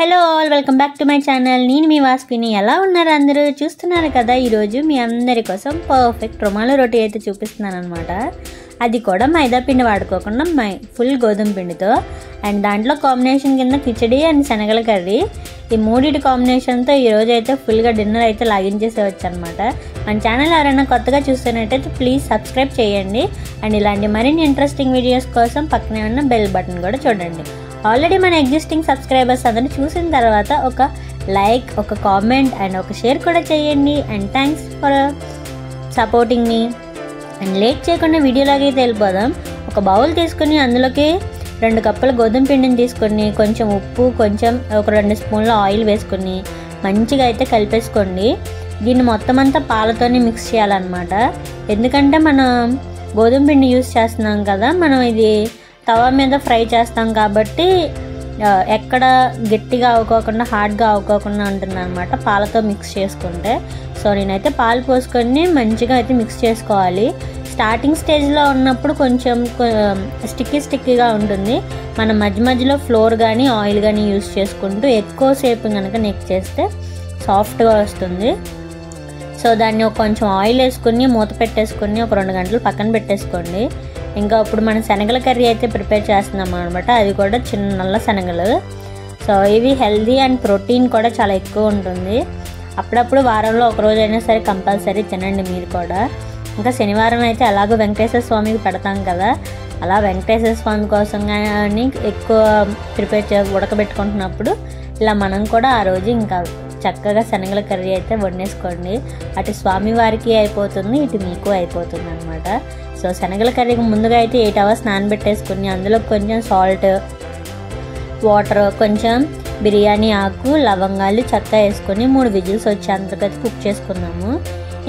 Hello all, welcome back to my channel. నేను మీ వాస్పిని. ఎలా ఉన్నారు అందరూ? చూస్తున్నారు కదా, ఈరోజు మీ అందరి కోసం పర్ఫెక్ట్ రుమాల రోటీ అయితే చూపిస్తున్నాను అనమాట. అది కూడా మైదా పిండి వాడుకోకుండా ఫుల్ గోధుమ పిండితో, అండ్ దాంట్లో కాంబినేషన్ కింద కిచడీ అండ్ శనగల కర్రీ. ఈ మూడింటి కాంబినేషన్తో ఈరోజు అయితే ఫుల్గా డిన్నర్ అయితే లాగించేసేవచ్చు అనమాట. మన ఛానల్ ఎవరైనా కొత్తగా చూస్తున్నట్టయితే ప్లీజ్ సబ్స్క్రైబ్ చేయండి. అండ్ ఇలాంటి మరిన్ని ఇంట్రెస్టింగ్ వీడియోస్ కోసం పక్కనే ఉన్న బెల్ బటన్ కూడా చూడండి. ఆల్రెడీ మన ఎగ్జిస్టింగ్ సబ్స్క్రైబర్స్ అందరూ చూసిన తర్వాత ఒక లైక్, ఒక కామెంట్ అండ్ ఒక షేర్ కూడా చేయండి. And thanks for supporting me. And late చేయకుండా వీడియోలోకి అయితే వెళ్ళిపోదాం. ఒక బౌల్ తీసుకుని అందులోకి 2 కప్పుల గోధుమ పిండిని తీసుకొని కొంచెం ఉప్పు, కొంచెం ఒక 2 స్పూన్ల ఆయిల్ వేసుకొని మంచిగా అయితే కలిపేసుకోండి. దీన్ని మొత్తం అంతా పాలతోనే మిక్స్ చేయాలన్నమాట. ఎందుకంటే మనం గోధుమ పిండి యూస్ చేస్తున్నాం కదా, మనం ఇది తవా మీద ఫ్రై చేస్తాం కాబట్టి ఎక్కడ గట్టిగా అవ్వకోకుండా హార్డ్గా అవ్వకోకుండా ఉంటుంది అనమాట పాలతో మిక్స్ చేసుకుంటే. సో నేనైతే పాలు పోసుకొని మంచిగా అయితే మిక్స్ చేసుకోవాలి. స్టార్టింగ్ స్టేజ్లో ఉన్నప్పుడు కొంచెం స్టిక్కీగా ఉంటుంది. మనం మధ్య మధ్యలో ఫ్లోర్ కానీ ఆయిల్ కానీ యూస్ చేసుకుంటూ ఎక్కువసేపు కనుక నెక్ చేస్తే సాఫ్ట్గా వస్తుంది. సో దాన్ని కొంచెం ఆయిల్ వేసుకుని మూత పెట్టేసుకుని ఒక 2 గంటలు పక్కన పెట్టేసుకోండి. ఇంకా ఇప్పుడు మనం శనగల కర్రీ అయితే ప్రిపేర్ చేస్తున్నాం అనమాట. అది కూడా చిన్న నల్ల శనగలు. సో ఇవి హెల్దీ అండ్ ప్రోటీన్ కూడా చాలా ఎక్కువ ఉంటుంది. అప్పుడప్పుడు వారంలో ఒక రోజైనా సరే కంపల్సరీ తినండి మీరు కూడా. ఇంకా శనివారం అయితే అలాగో వెంకటేశ్వర స్వామికి పెడతాం కదా, అలా వెంకటేశ్వర స్వామి కోసం కానీ ఎక్కువ ఉడకబెట్టుకుంటున్నప్పుడు ఇలా మనం కూడా ఆ రోజు ఇంకా చక్కగా శనగల కర్రీ అయితే వండేసుకోండి. అటు స్వామివారికి అయిపోతుంది, ఇటు మీకు అయిపోతుంది అనమాట. సో శనగల కర్రీకి ముందుగా అయితే 8 అవర్స్ నానబెట్టేసుకుని అందులో కొంచెం సాల్ట్, వాటర్, కొంచెం బిర్యానీ ఆకు, లవంగాలు, చెక్క వేసుకొని 3 విజిల్స్ వచ్చేంతకైతే కుక్ చేసుకున్నాము.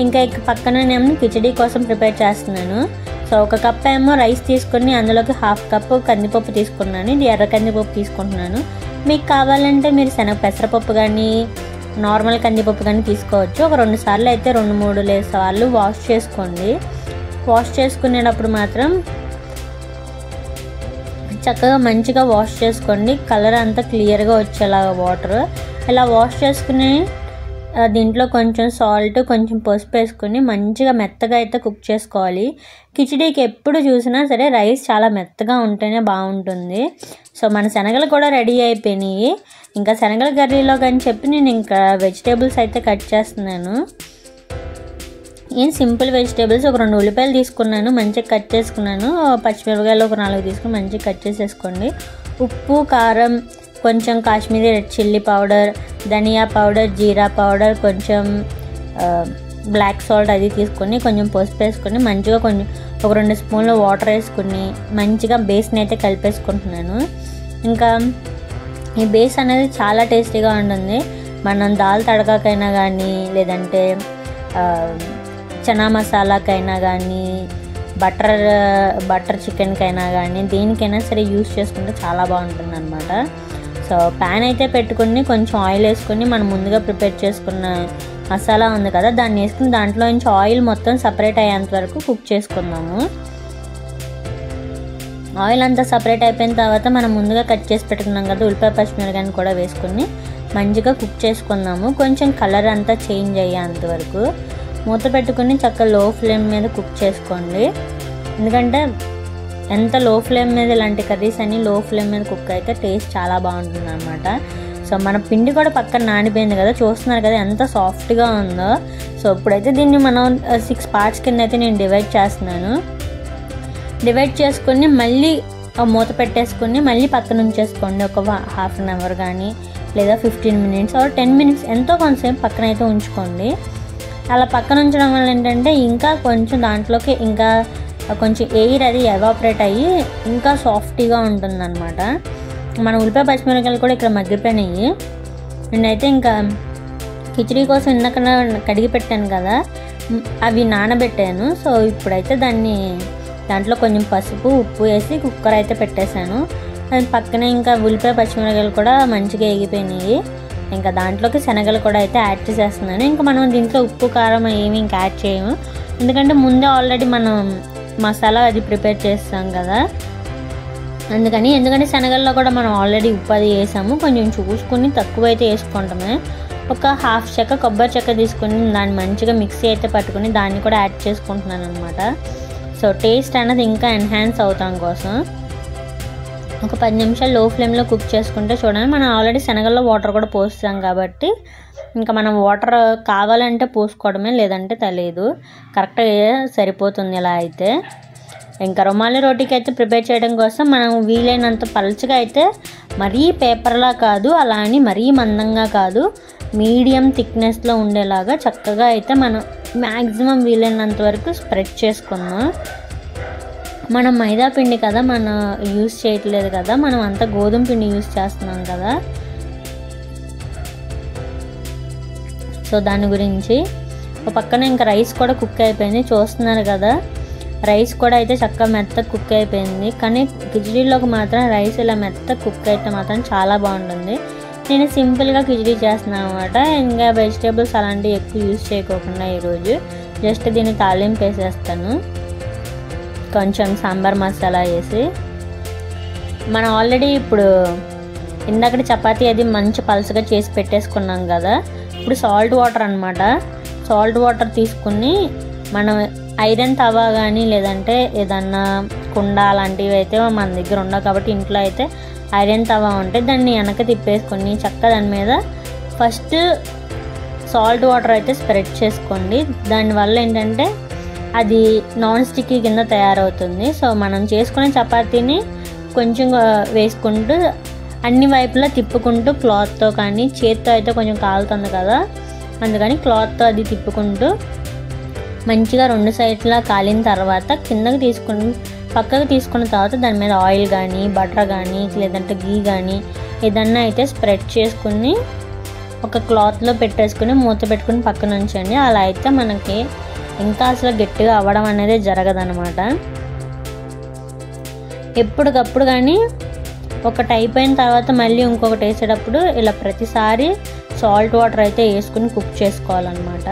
ఇంకా పక్కన నేను కిచడీ కోసం ప్రిపేర్ చేస్తున్నాను. సో 1 కప్ ఏమో రైస్ తీసుకొని అందులోకి 1/2 కప్పు కందిపప్పు తీసుకున్నాను. ఇది ఎర్ర కందిపప్పు తీసుకుంటున్నాను. మీకు కావాలంటే మీరు పెసరపప్పు కానీ నార్మల్ కందిపప్పు కానీ తీసుకోవచ్చు. ఒక 2 సార్లు అయితే 2-3 సార్లు వాష్ చేసుకోండి. వాష్ చేసుకునేటప్పుడు మాత్రం చక్కగా మంచిగా వాష్ చేసుకోండి. కలర్ అంతా క్లియర్గా వచ్చేలాగా వాటర్ ఇలా వాష్ చేసుకుని దీంట్లో కొంచెం సాల్ట్, కొంచెం పసుపు వేసుకొని మంచిగా మెత్తగా అయితే కుక్ చేసుకోవాలి. కిచడీకి ఎప్పుడు చూసినా సరే రైస్ చాలా మెత్తగా ఉంటేనే బాగుంటుంది. సో మన శనగలు కూడా రెడీ అయిపోయినాయి. ఇంకా శనగల కర్రీలో కానీ చెప్పి నేను ఇంకా వెజిటేబుల్స్ అయితే కట్ చేస్తున్నాను. సింపుల్ వెజిటేబుల్స్ ఒక 2 ఉల్లిపాయలు తీసుకున్నాను, మంచిగా కట్ చేసుకున్నాను. పచ్చిమిరపకాయలు ఒక 4 తీసుకుని మంచిగా కట్ చేసేసుకోండి. ఉప్పు, కారం, కొంచెం కాశ్మీరీ రెడ్ చిల్లీ పౌడర్, ధనియా పౌడర్, జీరా పౌడర్, కొంచెం బ్లాక్ సాల్ట్ అది తీసుకొని కొంచెం పసుపు వేసుకొని మంచిగా ఒక 2 స్పూన్ల వాటర్ వేసుకుని మంచిగా బేస్ని అయితే కలిపేసుకుంటున్నాను. ఇంకా ఈ బేస్ అనేది చాలా టేస్టీగా ఉంటుంది. మనం దాల్ తడకాకైనా కానీ, లేదంటే చనా మసాలాకైనా కానీ, బటర్ చికెన్కైనా కానీ, దేనికైనా సరే యూస్ చేసుకుంటే చాలా బాగుంటుంది అనమాట. సో ప్యాన్ అయితే పెట్టుకుని కొంచెం ఆయిల్ వేసుకొని మనం ముందుగా ప్రిపేర్ చేసుకున్న మసాలా ఉంది కదా దాన్ని వేసుకుని దాంట్లో నుంచి ఆయిల్ మొత్తం సపరేట్ అయ్యేంత వరకు కుక్ చేసుకుందాము. ఆయిల్ అంతా సపరేట్ అయిపోయిన తర్వాత మనం ముందుగా కట్ చేసి పెట్టుకున్నాం కదా ఉల్లిపాయ, పచ్చిమిరపకాయని కూడా వేసుకుని మంచిగా కుక్ చేసుకుందాము. కొంచెం కలర్ అంతా చేంజ్ అయ్యేంత వరకు మూత పెట్టుకుని చక్కగా లో ఫ్లేమ్ మీద కుక్ చేసుకోండి. ఎందుకంటే ఎంత లో ఫ్లేమ్ మీద ఇలాంటి కర్రీస్ అన్ని లో ఫ్లేమ్ మీద కుక్ అయితే టేస్ట్ చాలా బాగుంటుంది అనమాట. సో మన పిండి కూడా పక్కన నానిపోయింది కదా, చూస్తున్నారు కదా ఎంత సాఫ్ట్గా ఉందో. సో ఇప్పుడైతే దీన్ని మనం 6 పార్ట్స్ కింద అయితే నేను డివైడ్ చేస్తున్నాను. డివైడ్ చేసుకుని మళ్ళీ మూత పెట్టేసుకుని మళ్ళీ పక్కన ఉంచేసుకోండి. ఒక 1/2 అవర్ కానీ లేదా 15 మినిట్స్ ఆర్ 10 మినిట్స్ ఎంతో కొంతసేపు పక్కన అయితే ఉంచుకోండి. అలా పక్కన ఉంచడం వల్ల ఏంటంటే ఇంకా కొంచెం దాంట్లోకి ఇంకా కొంచెం ఎయిర్ అది ఎవాపరేట్ అయ్యి ఇంకా సాఫ్ట్గా ఉంటుంది అనమాట. మన ఉల్లిపాయ, పచ్చిమిరపకాయలు కూడా ఇక్కడ మగ్గిపోయినాయి. నేనైతే ఇంకా కిచడీ కోసం ఇందాక కడిగి పెట్టాను కదా, అవి నానబెట్టాను. సో ఇప్పుడైతే దాంట్లో కొంచెం పసుపు, ఉప్పు వేసి కుక్కర్ అయితే పెట్టేశాను. అది పక్కనే ఇంకా ఉల్లిపాయ, పచ్చిమిరపకాయలు కూడా మంచిగా ఎగిపోయినాయి. ఇంకా దాంట్లోకి శనగలు కూడా అయితే యాడ్ చేసేస్తున్నాను. ఇంకా మనం దీంట్లో ఉప్పు, కారం ఏమి ఇంకా యాడ్ చేయము. ఎందుకంటే ముందే ఆల్రెడీ మనం మసాలా అది ప్రిపేర్ చేస్తాం కదా. ఎందుకంటే శనగల్లో కూడా మనం ఆల్రెడీ ఉప్పు అది వేసాము, కొంచెం చూసుకుని తక్కువైతే వేసుకుంటామే. ఒక హాఫ్ చెక్క కొబ్బరి చెక్క తీసుకుని దాన్ని మంచిగా మిక్సీ అయితే పట్టుకుని దాన్ని కూడా యాడ్ చేసుకుంటున్నాను అనమాట. సో టేస్ట్ అనేది ఇంకా ఎన్హాన్స్ అవుతాం కోసం ఒక 10 నిమిషాలు లో ఫ్లేమ్లో కుక్ చేసుకుంటే చూడండి, మనం ఆల్రెడీ శనగల్లో వాటర్ కూడా పోస్తాం కాబట్టి ఇంకా మనం వాటర్ కావాలంటే పోసుకోవడమే, లేదంటే తెలియదు. కరెక్ట్గా సరిపోతుంది ఇలా అయితే. ఇంకా రుమాలి రోటీకి అయితే ప్రిపేర్ చేయడం కోసం మనం వీలైనంత పలుచగా అయితే, మరీ పేపర్లా కాదు, అలా అని మరీ మందంగా కాదు, మీడియం థిక్నెస్లో ఉండేలాగా చక్కగా అయితే మనం మ్యాక్సిమం వీలైనంత వరకు స్ప్రెడ్ చేసుకుందాం. మనం మైదా పిండి కదా మనం యూస్ చేయట్లేదు కదా, మనం అంతా గోధుమ పిండి యూస్ చేస్తున్నాం కదా. సో దాని గురించి ఒక పక్కన ఇంకా రైస్ కూడా కుక్ అయిపోయింది, చూస్తున్నారు కదా. రైస్ కూడా అయితే చక్కగా మెత్తగా కుక్ అయిపోయింది. కానీ కిచిడీలోకి మాత్రం రైస్ ఇలా మెత్తగా కుక్ అయితే మాత్రం చాలా బాగుంటుంది. నేను సింపుల్గా కిచిడీ చేస్తున్నాను అనమాట. ఇంకా వెజిటేబుల్స్ అలాంటివి ఎక్కువ యూజ్ చేయకోకుండా ఈరోజు జస్ట్ దీన్ని తాలింపు వేసేస్తాను, కొంచెం సాంబార్ మసాలా వేసి. మనం ఆల్రెడీ ఇప్పుడు ఇందాక చపాతీ అది మంచి పలుసగా చేసి పెట్టేసుకున్నాం కదా. ఇప్పుడు సాల్ట్ వాటర్ అనమాట. సాల్ట్ వాటర్ తీసుకుని మనం ఐరన్ తవా కానీ లేదంటే ఏదన్నా కుండ అలాంటివి అయితే మన దగ్గర ఉండవు కాబట్టి ఇంట్లో అయితే ఐరన్ తవా ఉంటే దాన్ని వెనక తిప్పేసుకొని చక్కగా దాని మీద ఫస్ట్ సాల్ట్ వాటర్ అయితే స్ప్రెడ్ చేసుకోండి. దానివల్ల ఏంటంటే అది నాన్ స్టిక్కీ కింద తయారవుతుంది. సో మనం చేసుకునే చపాతీని కొంచెం వేసుకుంటూ అన్ని వైపులా తిప్పుకుంటూ క్లాత్తో కానీ చేత్తో అయితే కొంచెం కాలుతుంది కదా, అందుకని క్లాత్తో అది తిప్పుకుంటూ మంచిగా 2 సైడ్లా కాలిన తర్వాత పక్కకు తీసుకున్న తర్వాత దాని మీద ఆయిల్ కానీ బటర్ కానీ లేదంటే గీ కానీ ఏదన్నా అయితే స్ప్రెడ్ చేసుకుని ఒక క్లాత్లో పెట్టేసుకుని మూత పెట్టుకుని పక్కన ఉంచండి. అలా అయితే మనకి ఇంకా అసలు గట్టిగా అవ్వడం అనేది జరగదనమాట. ఎప్పటికప్పుడు కానీ ఒకటి అయిపోయిన తర్వాత మళ్ళీ ఇంకొకటి వేసేటప్పుడు ఇలా ప్రతిసారి సాల్ట్ వాటర్ అయితే వేసుకుని కుక్ చేసుకోవాలన్నమాట.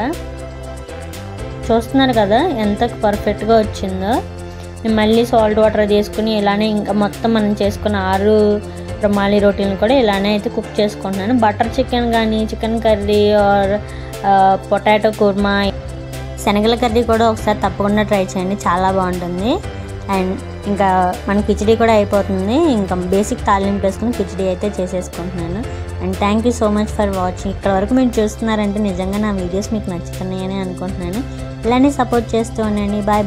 చూస్తున్నారు కదా ఎంత పర్ఫెక్ట్గా వచ్చిందో. నేను మళ్ళీ సాల్ట్ వాటర్ తీసుకుని ఇలానే ఇంకా మొత్తం మనం చేసుకున్న 6 రుమాలి రోటీలను కూడా ఇలానే అయితే కుక్ చేసుకుంటున్నాను. బటర్ చికెన్ కానీ chicken curry or potato kurma, శనగల కర్రీ కూడా ఒకసారి తప్పకుండా ట్రై చేయండి, చాలా బాగుంటుంది. అండ్ ఇంకా మన కిచిడీ కూడా అయిపోతుంది. ఇంకా బేసిక్ తాలింపు వేసుకుని కిచిడీ అయితే చేసేసుకుంటున్నాను. And thank you so much for watching. ఇక్కడ వరకు మీరు చూస్తున్నారంటే నిజంగా నా వీడియోస్ మీకు నచ్చుతున్నాయని అనుకుంటున్నాను. ఇలానే సపోర్ట్ చేస్తూ ఉండండి. Bye bye.